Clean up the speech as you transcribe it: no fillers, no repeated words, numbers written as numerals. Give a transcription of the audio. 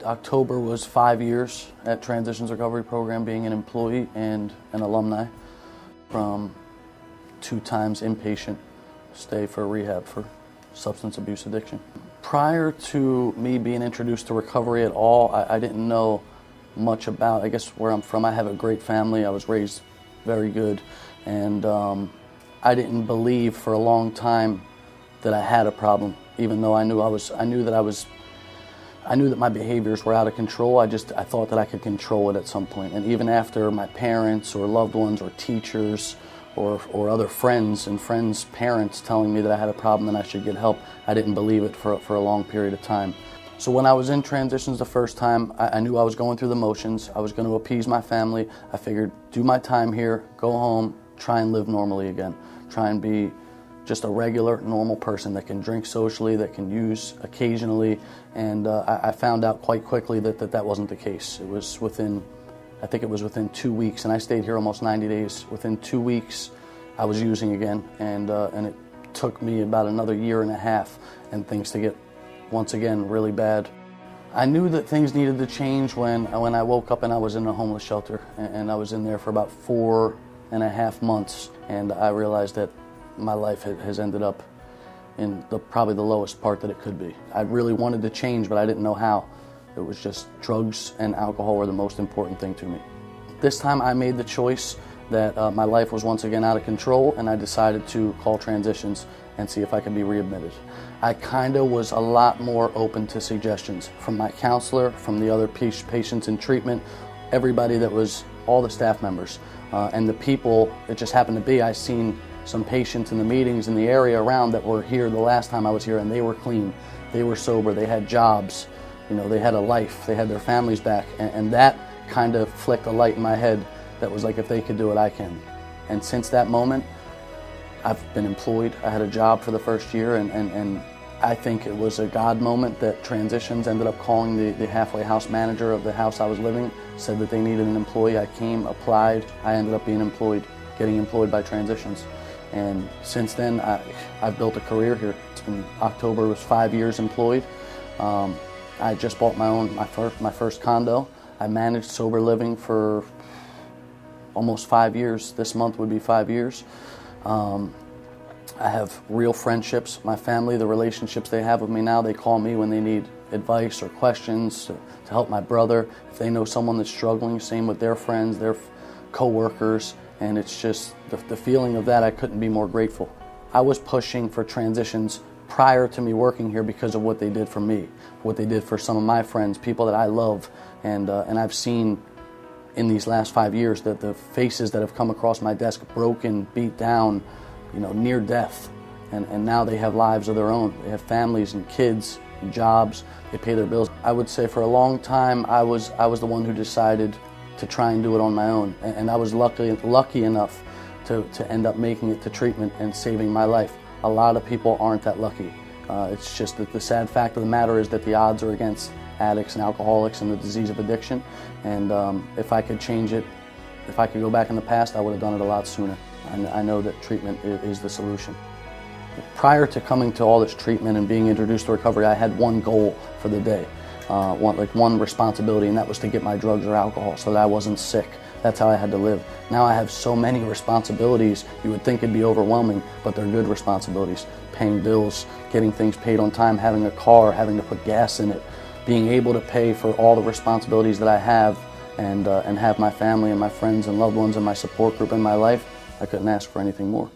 October was 5 years at Transitions Recovery Program, being an employee and an alumni, from 2 times inpatient stay for rehab for substance abuse addiction. Prior to me being introduced to recovery at all, I didn't know much about, I guess, where I'm from. I have a great family. I was raised very good, and I didn't believe for a long time that I had a problem, even though I knew that my behaviors were out of control. I thought that I could control it at some point. And even after my parents or loved ones or teachers or other friends and friends' parents telling me that I had a problem and I should get help, I didn't believe it for a long period of time. So when I was in transitions the first time, I knew I was going through the motions. I was going to appease my family. I figured, do my time here, go home, try and live normally again. Try and be just a regular, normal person that can drink socially, that can use occasionally. And I found out quite quickly that wasn't the case. It was within 2 weeks, and I stayed here almost 90 days. Within 2 weeks, I was using again, and it took me about another year and a half and things to get once again really bad. I knew that things needed to change when I woke up and I was in a homeless shelter, and I was in there for about 4.5 months, and I realized that my life has ended up in probably the lowest part that it could be. I really wanted to change, but I didn't know how. It was just drugs and alcohol were the most important thing to me. This time I made the choice that my life was once again out of control, and I decided to call Transitions and see if I could be readmitted. I kind of was a lot more open to suggestions from my counselor, from the other patients in treatment, everybody that was, all the staff members, and the people. It just happened to be, I seen some patients in the meetings in the area around that were here the last time I was here, and they were clean, they were sober, they had jobs, they had a life, they had their families back, and that kind of flicked a light in my head that was like, if they could do it, I can. And since that moment, I've been employed. I had a job for the first year, and I think it was a God moment that Transitions ended up calling the halfway house manager of the house I was living, said that they needed an employee. I came, applied, I ended up being employed, getting employed by Transitions. And since then, I've built a career here. It's been, October was 5 years employed. I just bought my first condo. I managed sober living for almost 5 years. This month would be 5 years. I have real friendships. My family, the relationships they have with me now, they call me when they need advice or questions to help my brother. If they know someone that's struggling, same with their friends, their co-workers, and it's just the feeling of that, I couldn't be more grateful. I was pushing for Transitions prior to me working here because of what they did for me, what they did for some of my friends, people that I love, and I've seen in these last 5 years that the faces that have come across my desk, broken, beat down, near death, and now they have lives of their own. They have families and kids and jobs. They pay their bills. I would say for a long time I was the one who decided to try and do it on my own, and I was lucky enough to end up making it to treatment and saving my life. A lot of people aren't that lucky. It's just that the sad fact of the matter is that the odds are against addicts and alcoholics and the disease of addiction, and if I could change it, if I could go back in the past, I would have done it a lot sooner. I know that treatment is the solution. Prior to coming to all this treatment and being introduced to recovery, I had one goal for the day, one responsibility, and that was to get my drugs or alcohol so that I wasn't sick. That's how I had to live. Now I have so many responsibilities, you would think it'd be overwhelming, but they're good responsibilities. Paying bills, getting things paid on time, having a car, having to put gas in it, being able to pay for all the responsibilities that I have, and have my family and my friends and loved ones and my support group in my life. I couldn't ask for anything more.